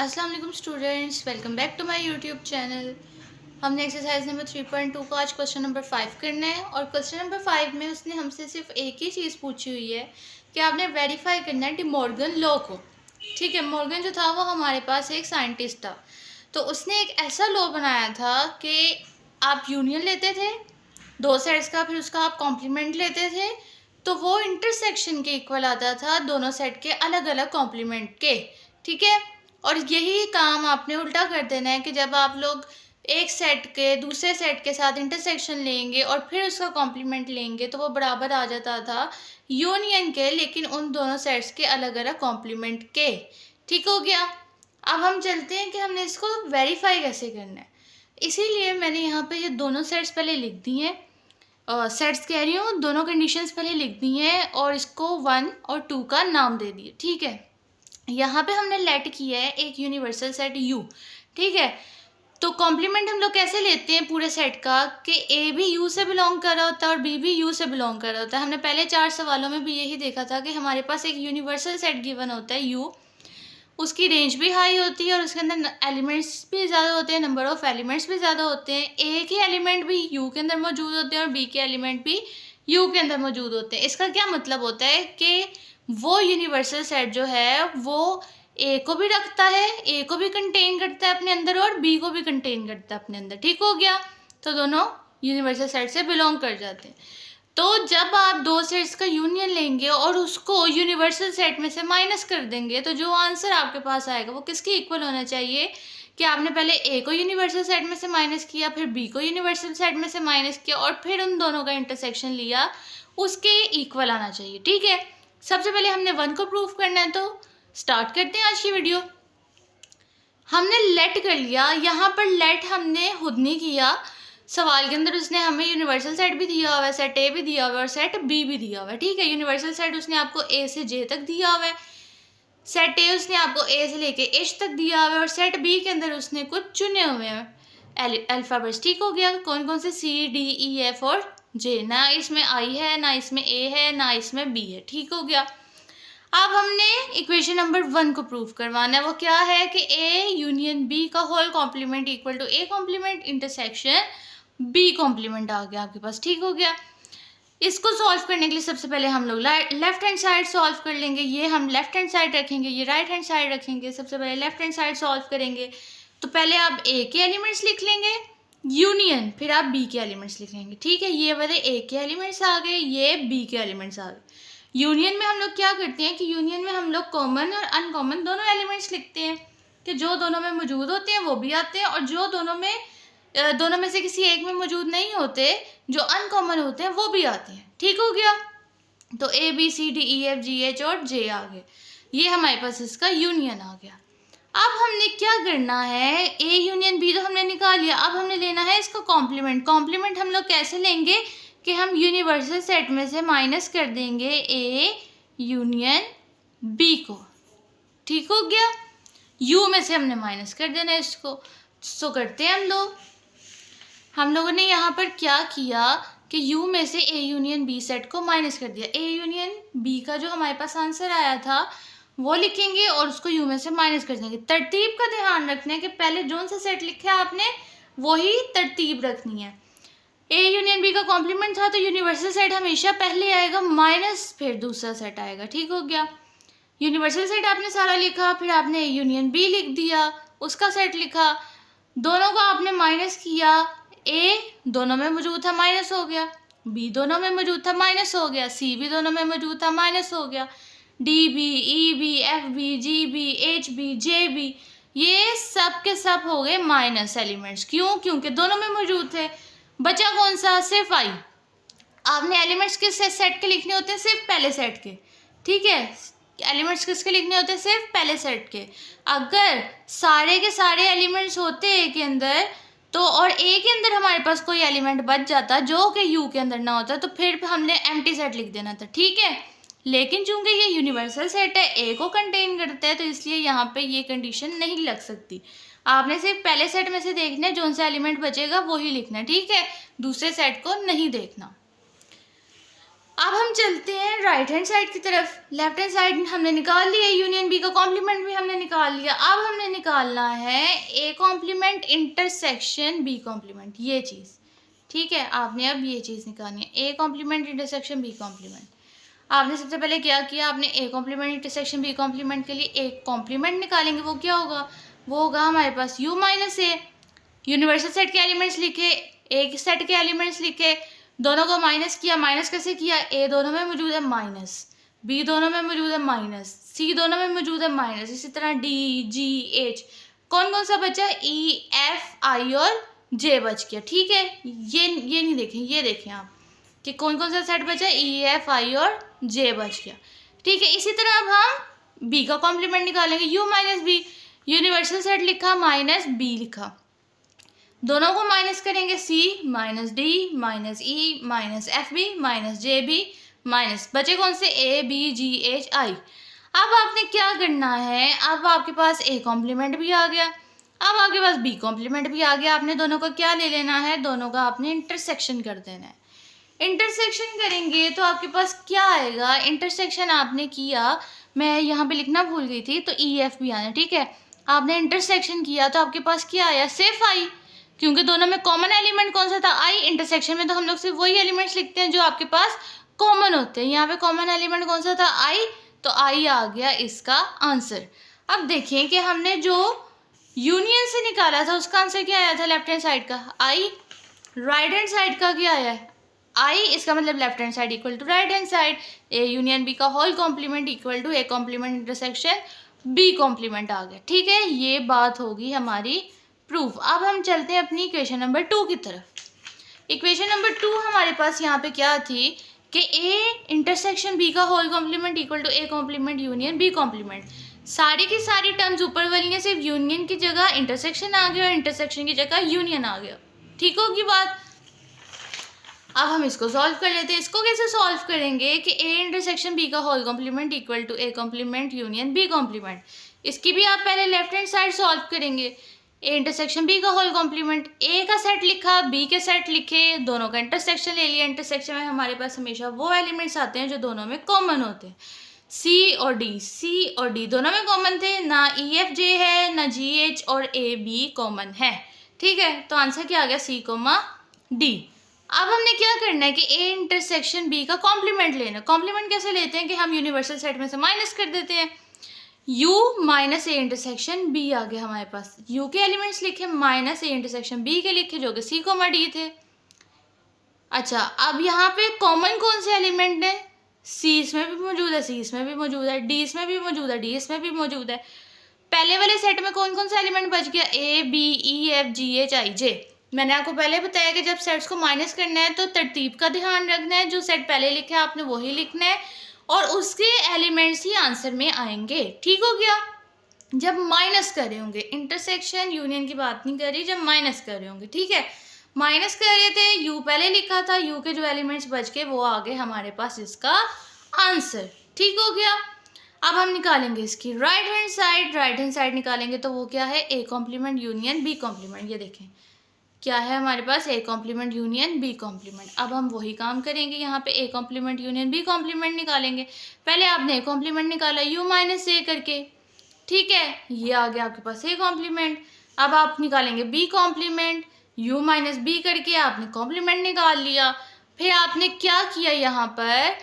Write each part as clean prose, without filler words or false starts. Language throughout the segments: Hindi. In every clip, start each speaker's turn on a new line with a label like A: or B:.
A: अस्सलाम वालेकुम students, welcome back to my YouTube channel. हमने एक्सरसाइज नंबर 3.2 का आज क्वेश्चन नंबर 5 करना है और क्वेश्चन नंबर 5 में उसने हमसे सिर्फ एक ही चीज़ पूछी हुई है कि आपने वेरीफाई करना है डी मॉर्गन लॉ को। ठीक है, मॉर्गन जो था वो हमारे पास एक साइंटिस्ट था, तो उसने एक ऐसा लॉ बनाया था कि आप यूनियन लेते थे दो सेट्स का, फिर उसका आप कॉम्प्लीमेंट लेते थे तो वो इंटरसेक्शन के इक्वल आता था दोनों सेट के अलग अलग कॉम्प्लीमेंट के। ठीक है, और यही काम आपने उल्टा कर देना है कि जब आप लोग एक सेट के दूसरे सेट के साथ इंटरसेक्शन लेंगे और फिर उसका कॉम्प्लीमेंट लेंगे तो वो बराबर आ जाता था यूनियन के, लेकिन उन दोनों सेट्स के अलग अलग कॉम्प्लीमेंट के। ठीक हो गया। अब हम चलते हैं कि हमने इसको वेरीफाई कैसे करना है। इसीलिए मैंने यहाँ पे ये दोनों सेट्स पहले लिख दी हैं, सेट्स कह रही हूँ, दोनों कंडीशंस पहले लिख दी हैं और इसको 1 और 2 का नाम दे दिए। ठीक है, यहाँ पे हमने लेट किया है एक यूनिवर्सल सेट U। ठीक है, तो कॉम्प्लीमेंट हम लोग कैसे लेते हैं पूरे सेट का कि A भी U से बिलोंग कर रहा होता है और B भी U से बिलोंग कर रहा होता है। हमने पहले 4 सवालों में भी यही देखा था कि हमारे पास एक यूनिवर्सल सेट गिवन होता है U, उसकी रेंज भी हाई होती है और उसके अंदर एलिमेंट्स भी ज़्यादा होते हैं, नंबर ऑफ़ एलिमेंट्स भी ज़्यादा होते हैं। एक ही एलिमेंट भी U के अंदर मौजूद होते हैं और B के एलिमेंट भी U के अंदर मौजूद होते हैं। इसका क्या मतलब होता है कि वो यूनिवर्सल सेट जो है वो A को भी रखता है, A को भी कंटेन करता है अपने अंदर और B को भी कंटेन करता है अपने अंदर। ठीक हो गया, तो दोनों यूनिवर्सल सेट से बिलोंग कर जाते हैं। तो जब आप दो सेट्स का यूनियन लेंगे और उसको यूनिवर्सल सेट में से माइनस कर देंगे तो जो आंसर आपके पास आएगा वो किसके इक्वल होना चाहिए कि आपने पहले A को यूनिवर्सल सेट में से माइनस किया, फिर B को यूनिवर्सल सेट में से माइनस किया और फिर उन दोनों का इंटरसेक्शन लिया, उसके इक्वल आना चाहिए। ठीक है, सबसे पहले हमने 1 को प्रूव करना है, तो स्टार्ट करते हैं आज की वीडियो। हमने लेट कर लिया, यहाँ पर लेट हमने खुद नहीं किया, सवाल के अंदर उसने हमें यूनिवर्सल सेट भी दिया हुआ है, सेट A भी दिया हुआ है और सेट B भी दिया हुआ है। ठीक है, यूनिवर्सल सेट उसने आपको A से J तक दिया हुआ है, सेट A उसने आपको A से लेके H तक दिया हुआ है और सेट B के अंदर उसने कुछ चुने हुए हैं अल्फ़ाबेट्स। ठीक हो गया, कौन कौन से C D E F और J, ना इसमें I है, ना इसमें A है, ना इसमें B है। ठीक हो गया। अब हमने इक्वेशन नंबर 1 को प्रूव करवाना है, वो क्या है कि A यूनियन B का whole complement equal to A complement intersection B complement आ गया आपके पास। ठीक हो गया। इसको सॉल्व करने के लिए सबसे पहले हम लोग लेफ्ट हैंड साइड सॉल्व कर लेंगे। ये हम लेफ्ट हैंड साइड रखेंगे, ये राइट हैंड साइड रखेंगे। सबसे पहले लेफ्ट हैंड साइड सॉल्व करेंगे तो पहले आप A के एलिमेंट्स लिख लेंगे यूनियन, फिर आप B के एलिमेंट्स लिख लेंगे। ठीक है, ये वाले A के एलिमेंट्स आ गए, ये B के एलिमेंट्स आ गए। यूनियन में हम लोग क्या करते हैं कि यूनियन में हम लोग कॉमन और अनकॉमन दोनों एलिमेंट्स लिखते हैं कि जो दोनों में मौजूद होते हैं वो भी आते हैं और जो दोनों में से किसी एक में मौजूद नहीं होते, जो अनकॉमन होते हैं वो भी आते हैं। ठीक हो गया, तो A B C D E F G H और J आ गए, ये हमारे पास इसका यूनियन आ गया। अब हमने क्या करना है, A यूनियन B तो हमने निकाल लिया, अब हमने लेना है इसका कॉम्प्लीमेंट। कॉम्प्लीमेंट हम लोग कैसे लेंगे कि हम यूनिवर्सल सेट में से माइनस कर देंगे A यूनियन B को। ठीक हो गया, U में से हमने माइनस कर देना है इसको। सो करते हैं हम लोगों ने यहाँ पर क्या किया कि U में से A यूनियन B सेट को माइनस कर दिया। A यूनियन B का जो हमारे पास आंसर आया था वो लिखेंगे और उसको U में से माइनस कर देंगे। तरतीब का ध्यान रखना है कि पहले जोन सा सेट लिखा है आपने वही तरतीब रखनी है। A यूनियन B का कॉम्प्लीमेंट था तो यूनिवर्सल सेट हमेशा पहले आएगा, माइनस फिर दूसरा सेट आएगा। ठीक हो गया, यूनिवर्सल सेट आपने सारा लिखा, फिर आपने A यूनियन B लिख दिया, उसका सेट लिखा, दोनों को आपने माइनस किया। A दोनों में मौजूद था, माइनस हो गया, B दोनों में मौजूद था, माइनस हो गया, C भी दोनों में मौजूद था, माइनस हो गया, D B E B F B G B H B J B ये सब के सब हो गए माइनस एलिमेंट्स। क्यों? क्योंकि दोनों में मौजूद थे। बचा कौन सा? सिर्फ I। आपने एलिमेंट्स किस सेट के लिखने होते हैं? सिर्फ पहले सेट के। ठीक है, एलिमेंट्स किसके लिखने होते हैं? सिर्फ पहले सेट के। अगर सारे के सारे एलिमेंट्स होते ए के अंदर तो और ए के अंदर हमारे पास कोई एलिमेंट बच जाता जो कि यू के अंदर ना होता तो फिर हमने एम्प्टी सेट लिख देना था। ठीक है, लेकिन चूंकि ये यूनिवर्सल सेट है, ए को कंटेन करता है, तो इसलिए यहाँ पे ये कंडीशन नहीं लग सकती। आपने सिर्फ पहले सेट में से देखना है, जो सा एलिमेंट बचेगा वही लिखना है। ठीक है, दूसरे सेट को नहीं देखना। अब हम चलते हैं राइट हैंड साइड की तरफ। लेफ्ट हैंड साइड हमने निकाल लिया, यूनियन बी का कॉम्प्लीमेंट भी हमने निकाल लिया। अब हमने निकालना है A complement intersection B complement, ये चीज़, ठीक है। आपने अब ये चीज़ निकालनी है, A complement intersection B complement. आपने सबसे पहले क्या किया, आपने A complement intersection B complement के लिए एक कॉम्प्लीमेंट निकालेंगे, वो क्या होगा, वो होगा हमारे पास U minus A. Universal set के एलिमेंट्स लिखे, एक सेट के एलिमेंट्स लिखे, दोनों को माइनस किया। माइनस कैसे किया, ए दोनों में मौजूद है माइनस, बी दोनों में मौजूद है माइनस, सी दोनों में मौजूद है माइनस, इसी तरह डी जी एच, कौन कौन सा बचा, ई एफ आई और जे बच गया, ठीक है। ये नहीं देखें, ये देखें आप कि कौन कौन सा सेट बचा, ई एफ आई और जे बच गया, ठीक है। इसी तरह अब हम बी का कॉम्प्लीमेंट निकालेंगे, U minus B, universal set लिखा माइनस बी लिखा, दोनों को माइनस करेंगे, C minus D minus E minus F B minus J B minus, बचे कौन से, ए बी जी एच आई। अब आपने क्या करना है, अब आपके पास ए कॉम्प्लीमेंट भी आ गया, अब आपके पास बी कॉम्प्लीमेंट भी आ गया। आपने दोनों का क्या ले लेना है, दोनों का आपने इंटरसेक्शन कर देना है। इंटरसेक्शन करेंगे तो आपके पास क्या आएगा, इंटरसेक्शन आपने किया, मैं यहाँ पे लिखना भूल गई थी, तो ई एफ भी आना, ठीक है। आपने इंटरसेक्शन किया तो आपके पास क्या आया, सिर्फ आई, क्योंकि दोनों में कॉमन एलिमेंट कौन सा था, आई। इंटरसेक्शन में तो हम लोग सिर्फ वही एलिमेंट्स लिखते हैं जो आपके पास कॉमन होते हैं, यहाँ पे कॉमन एलिमेंट कौन सा था, आई, तो आई आ गया इसका आंसर। अब देखें कि हमने जो यूनियन से निकाला था उसका आंसर क्या आया था, लेफ्ट हैंड साइड का आई, राइट हैंड साइड का क्या आया है, आई, इसका मतलब left hand side equal to right hand side, A union B का whole complement equal to A complement intersection B complement आ गया, ठीक है। ये बात होगी हमारी प्रूफ। अब हम चलते हैं अपनी इक्वेशन नंबर 2 की तरफ। इक्वेशन नंबर 2 हमारे पास यहाँ पे क्या थी कि ए इंटरसेक्शन बी का whole complement equal to A complement union B complement. सारी की सारी टर्म्स ऊपर वाली हैं, सिर्फ यूनियन की जगह इंटरसेक्शन आ गया और इंटरसेक्शन की जगह यूनियन आ गया, ठीक होगी बात। अब हम इसको सॉल्व कर लेते हैं। इसको कैसे सॉल्व करेंगे कि ए इंटरसेक्शन बी का whole complement equal to A complement union B complement. इसकी भी आप पहले लेफ्ट हैंड साइड सॉल्व करेंगे, ए इंटरसेक्शन बी का होल कॉम्प्लीमेंट, ए का सेट लिखा, बी के सेट लिखे, दोनों का इंटरसेक्शन ले लिया। इंटरसेक्शन में हमारे पास हमेशा वो एलिमेंट्स आते हैं जो दोनों में कॉमन होते हैं, सी और डी, सी और डी दोनों में कॉमन थे, ना ई एफ जे है ना जी एच और ए बी कॉमन है, ठीक है। तो आंसर क्या आ गया, सी कोमा डी। अब हमने क्या करना है कि ए इंटरसेक्शन बी का कॉम्प्लीमेंट लेना। कॉम्प्लीमेंट कैसे लेते हैं कि हम यूनिवर्सल सेट में से माइनस कर देते हैं, u minus A intersection B आ गया हमारे पास। u के एलिमेंट्स लिखे माइनस ए इंटरसेक्शन बी के लिखे जो कि सी कोमा डी थे। अच्छा, अब यहाँ पे कॉमन कौन से एलिमेंट है, सी इसमें भी मौजूद है, सी इसमें भी मौजूद है, डी इसमें भी मौजूद है, डी इसमें भी मौजूद है। पहले वाले सेट में कौन कौन सा एलिमेंट बच गया, A B E F G H I J. मैंने आपको पहले बताया कि जब सेट्स को माइनस करना है तो तरतीब का ध्यान रखना है, जो सेट पहले लिखा है आपने वही लिखना है और उसके एलिमेंट्स ही आंसर में आएंगे, ठीक हो गया। जब माइनस कर रहे होंगे, इंटरसेक्शन यूनियन की बात नहीं कर रही, जब माइनस कर रहे होंगे, ठीक है। माइनस कर रहे थे, यू पहले लिखा था, यू के जो एलिमेंट्स बच गए वो आ गए हमारे पास इसका आंसर, ठीक हो गया। अब हम निकालेंगे इसकी right hand side. Right hand side निकालेंगे तो वो क्या है, A complement union B complement. ये देखें क्या है हमारे पास, A complement union B complement. अब हम वही काम करेंगे, यहाँ पे A complement union B complement निकालेंगे। पहले आपने ए कॉम्प्लीमेंट निकाला यू माइनस ए करके, ठीक है, ये आ गया आपके पास ए कॉम्प्लीमेंट। अब आप निकालेंगे B complement, U minus B करके आपने कॉम्प्लीमेंट निकाल लिया। फिर आपने क्या किया यहाँ पर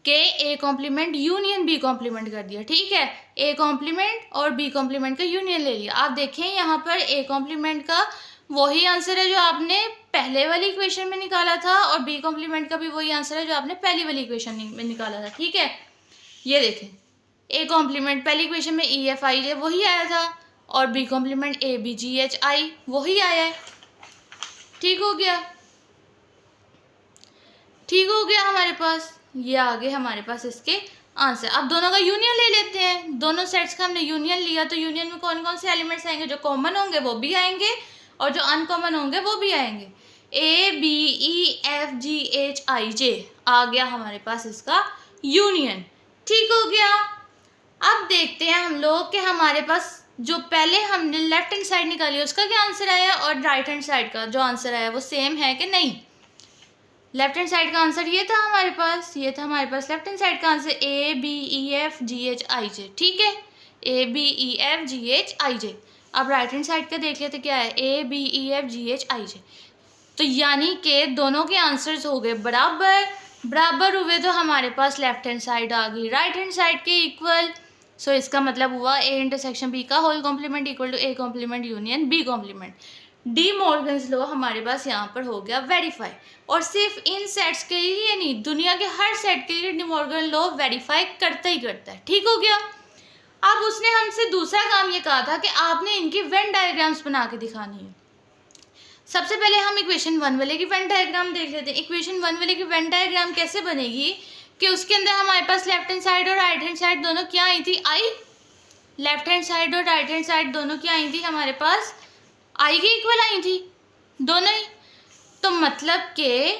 A: कि A complement union B complement कर दिया, ठीक है। ए कॉम्प्लीमेंट और बी कॉम्प्लीमेंट का यूनियन ले लिया। आप देखें यहाँ पर ए कॉम्प्लीमेंट का वही आंसर है जो आपने पहले वाली इक्वेशन में निकाला था और बी कॉम्प्लीमेंट का भी वही आंसर है जो आपने पहली वाली इक्वेशन में निकाला था, ठीक है। ये देखें ए कॉम्प्लीमेंट पहली इक्वेशन में ई एफ आई जे वही आया था और B complement A B G H I वही आया है, ठीक हो गया, ठीक हो गया। हमारे पास ये आ गए हमारे पास इसके आंसर। अब दोनों का यूनियन ले लेते हैं। दोनों सेट्स का हमने यूनियन लिया तो यूनियन में कौन कौन से एलिमेंट्स आएंगे, जो कॉमन होंगे वो भी आएंगे और जो अनकॉमन होंगे वो भी आएंगे। A B E F G H I J आ गया हमारे पास इसका यूनियन, ठीक हो गया। अब देखते हैं हम लोग कि हमारे पास जो पहले हमने लेफ्ट हैंड साइड निकाली उसका क्या आंसर आया और राइट हैंड साइड का जो आंसर आया वो सेम है कि नहीं। लेफ्ट हैंड साइड का आंसर ये था हमारे पास, ये था हमारे पास लेफ्ट हैंड साइड का आंसर ABEFGHIJ। ठीक है, ABEFGHIJ। अब राइट हैंड साइड का देख लेते क्या है, ABEFGHIJ। तो यानी कि दोनों के आंसर्स हो गए बराबर, बराबर हुए तो हमारे पास लेफ्ट हैंड साइड आ गई राइट हैंड साइड के इक्वल। सो इसका मतलब हुआ A इंटरसेक्शन B का whole complement equal to A complement union B complement. De Morgan's law हमारे पास यहाँ पर हो गया वेरीफाई। और सिर्फ इन सेट्स के लिए नहीं, दुनिया के हर सेट के लिए डी मॉर्गन लॉ वेरीफाई करता ही करता है। ठीक हो गया। अब उसने हमसे दूसरा काम ये कहा था कि आपने इनकी वेन डायग्राम्स बना के दिखानी है। सबसे पहले हम इक्वेशन 1 वाले की वेन डायग्राम देख लेते हैं। इक्वेशन 1 वाले की वेन डायग्राम कैसे बनेगी कि उसके अंदर हमारे पास लेफ्ट हैंड साइड और राइट हैंड साइड दोनों क्या आई थी, आई। लेफ्ट हैंड साइड और राइट हैंड साइड दोनों क्या आई थी हमारे पास, आई के इक्वल आई थी दोनों ही। तो मतलब कि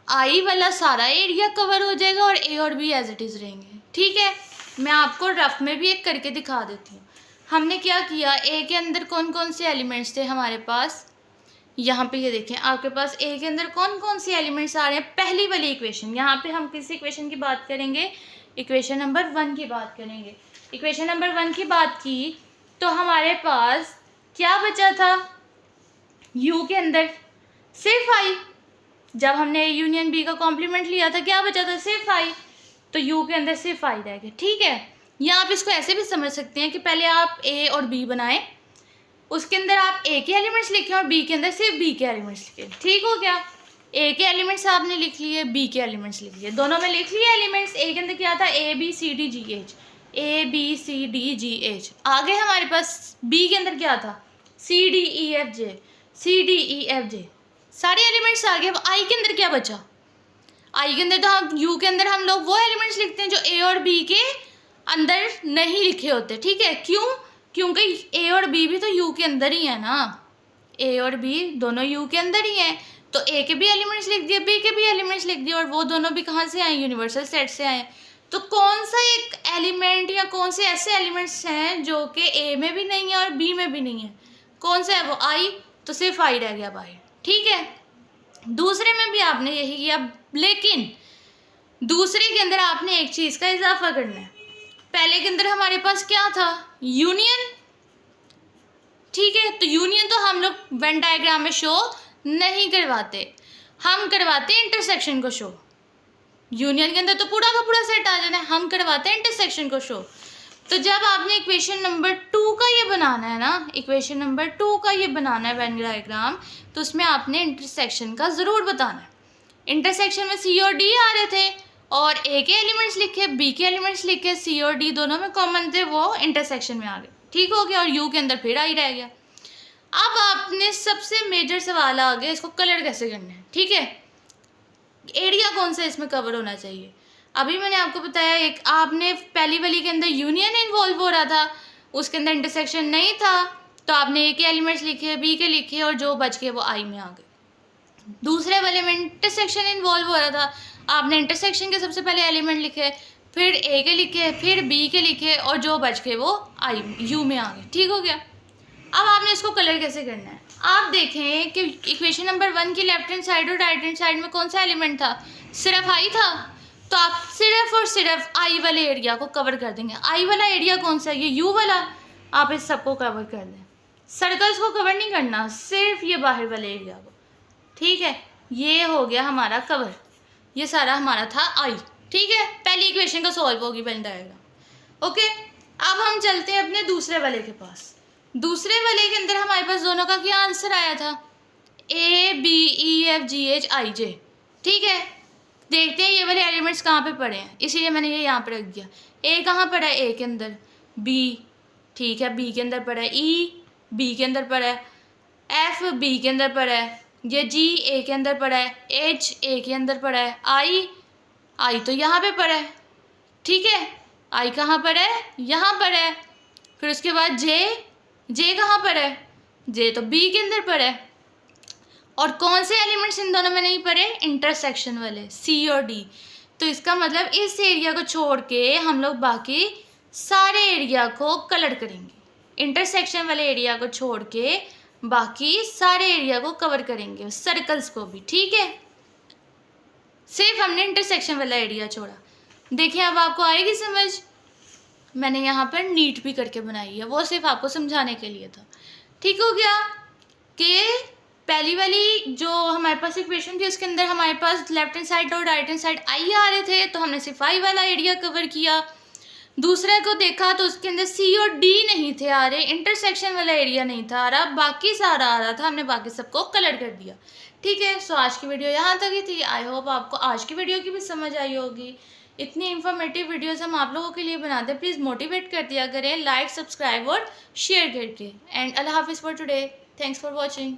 A: आई वाला सारा एरिया कवर हो जाएगा और ए और बी एज इट इज़ रहेंगे। ठीक है, मैं आपको रफ में भी एक करके दिखा देती हूँ। हमने क्या किया, ए के अंदर कौन कौन से एलिमेंट्स थे हमारे पास, यहाँ पे ये देखें आपके पास ए के अंदर कौन कौन से एलिमेंट्स आ रहे हैं। पहली वाली इक्वेशन, यहाँ पे हम किस इक्वेशन की बात करेंगे, इक्वेशन नंबर 1 की बात करेंगे। इक्वेशन नंबर 1 की बात की तो हमारे पास क्या बचा था, यू के अंदर सिर्फ आई। जब हमने ए यूनियन बी का कॉम्प्लीमेंट लिया था क्या बचा था, सिर्फ आई। तो यू के अंदर सिर्फ आई रह गया। ठीक है, या आप इसको ऐसे भी समझ सकते हैं कि पहले आप ए और बी बनाएं, उसके अंदर आप ए के एलिमेंट्स लिखें और बी के अंदर सिर्फ बी के एलिमेंट्स लिखें। ठीक हो गया, ए के एलिमेंट्स आपने लिख लिए, बी के एलिमेंट्स लिख लिए, दोनों में लिख लिए एलिमेंट्स। ए के अंदर क्या था, ABCDGH, ABCDGH। आगे हमारे पास बी के अंदर क्या था, CDEFJ, CDEFJ, सारे एलिमेंट्स आ गए। अब आई के अंदर क्या बचा, आई के अंदर तो हम यू के अंदर हम लोग वो एलिमेंट्स लिखते हैं जो ए और बी के अंदर नहीं लिखे होते। ठीक है, क्यों, क्योंकि ए और बी भी तो यू के अंदर ही है ना, ए और बी दोनों यू के अंदर ही हैं। तो ए के भी एलिमेंट्स लिख दिए, बी के भी एलिमेंट्स लिख दिए, और वो दोनों भी कहाँ से आए, यूनिवर्सल सेट से आए। तो कौन सा एक एलिमेंट या कौन से ऐसे एलिमेंट्स हैं जो कि ए में भी नहीं है और बी में भी नहीं है, कौन सा है वो, आई। तो सिर्फ आई रह गया बाहर। ठीक है, दूसरे में भी आपने यही किया, लेकिन दूसरे के अंदर आपने एक चीज़ का इजाफा करना है। पहले के अंदर हमारे पास क्या था, यूनियन। ठीक है, तो यूनियन तो हम लोग वेन डायग्राम में शो नहीं करवाते, हम करवाते हैं इंटरसेक्शन को शो। यूनियन के अंदर तो पूरा का पूरा सेट आ जाना है, हम करवाते हैं इंटरसेक्शन को शो। तो जब आपने इक्वेशन नंबर 2 का ये बनाना है ना, इक्वेशन नंबर 2 का ये बनाना है वेन डायग्राम, तो उसमें आपने इंटरसेक्शन का ज़रूर बताना है। इंटरसेक्शन में सी और डी आ रहे थे और ए के एलिमेंट्स लिखे, बी के एलिमेंट्स लिखे, सी और डी दोनों में कॉमन थे, वो इंटरसेक्शन में आ गए। ठीक हो गया, और यू के अंदर फिर आई रह गया। अब आपने सबसे मेजर सवाल आ गया, इसको कलर कैसे करना है। ठीक है, एरिया कौन सा इसमें कवर होना चाहिए। अभी मैंने आपको बताया, एक आपने पहली वाली के अंदर यूनियन इन्वॉल्व हो रहा था, उसके अंदर इंटरसेक्शन नहीं था, तो आपने ए के एलिमेंट्स लिखे, बी के लिखे, और जो बच गए वो आई में आ गए। दूसरे वाले में इंटरसेक्शन इन्वॉल्व हो रहा था, आपने इंटरसेक्शन के सबसे पहले एलिमेंट लिखे, फिर ए के लिखे, फिर बी के लिखे, और जो बच गए वो आई यू में आ गए। ठीक हो गया। अब आपने इसको कलर कैसे करना है, आप देखें कि इक्वेशन नंबर 1 की लेफ्ट हैंड साइड और राइट हैंड साइड में कौन सा एलिमेंट था, सिर्फ आई था। तो आप सिर्फ और सिर्फ आई वाले एरिया को कवर कर देंगे। आई वाला एरिया कौन सा है, ये यू वाला, आप इस सबको कवर कर दें। सर्कल्स को कवर नहीं करना, सिर्फ ये बाहर वाले एरिया को। ठीक है, ये हो गया हमारा कवर, ये सारा हमारा था आई। ठीक है, पहली इक्वेशन का सॉल्व होगी वेन डायग्राम। ओके, अब हम चलते हैं अपने दूसरे वाले के पास। दूसरे वाले के अंदर हमारे पास दोनों का क्या आंसर आया था, ABEFGHIJ। ठीक है, देखते हैं ये वाले एलिमेंट्स कहाँ पे पड़े हैं, इसीलिए मैंने ये यहाँ पे रख दिया। ए कहाँ पड़ा है, ए के अंदर, बी, ठीक है, बी के अंदर पड़ा है, ई बी के अंदर पड़ा है, एफ बी के अंदर पड़ा है, ये जी ए के अंदर पड़ा है, एच ए के अंदर पड़ा है, आई तो यहाँ पे पड़ा है। ठीक है, आई कहाँ पर है, यहाँ पर है। फिर उसके बाद जे कहाँ पर है, जे तो बी के अंदर पर है। और कौन से एलिमेंट्स इन दोनों में नहीं पड़े, इंटरसेक्शन वाले, सी और डी। तो इसका मतलब इस एरिया को छोड़ के हम लोग बाकी सारे एरिया को कलर करेंगे। इंटरसेक्शन वाले एरिया को छोड़ के बाकी सारे एरिया को कवर करेंगे, सर्कल्स को भी। ठीक है, सिर्फ हमने इंटरसेक्शन वाला एरिया छोड़ा। देखिए अब आपको आएगी समझ। मैंने यहाँ पर नीट भी करके बनाई है, वो सिर्फ आपको समझाने के लिए था। ठीक हो गया कि पहली वाली जो हमारे पास इक्वेशन थी उसके अंदर हमारे पास लेफ्ट हैंड साइड और राइट हैंड साइड आई आ रहे थे, तो हमने सिर्फ आई वाला एरिया कवर किया। दूसरे को देखा तो उसके अंदर सी और डी नहीं थे आ रहे, इंटरसेक्शन वाला एरिया नहीं था आ रहा, बाकी सारा आ रहा था, हमने बाकी सबको कलर कर दिया। ठीक है, सो आज की वीडियो यहाँ तक ही थी। आई होप आपको आज की वीडियो की भी समझ आई होगी। इतनी इन्फॉर्मेटिव वीडियोस हम आप लोगों के लिए बनाते हैं, प्लीज़ मोटिवेट कर दिया करें लाइक, सब्सक्राइब और शेयर करके। एंड अल्लाह हाफिज़ for today. Thanks for watching.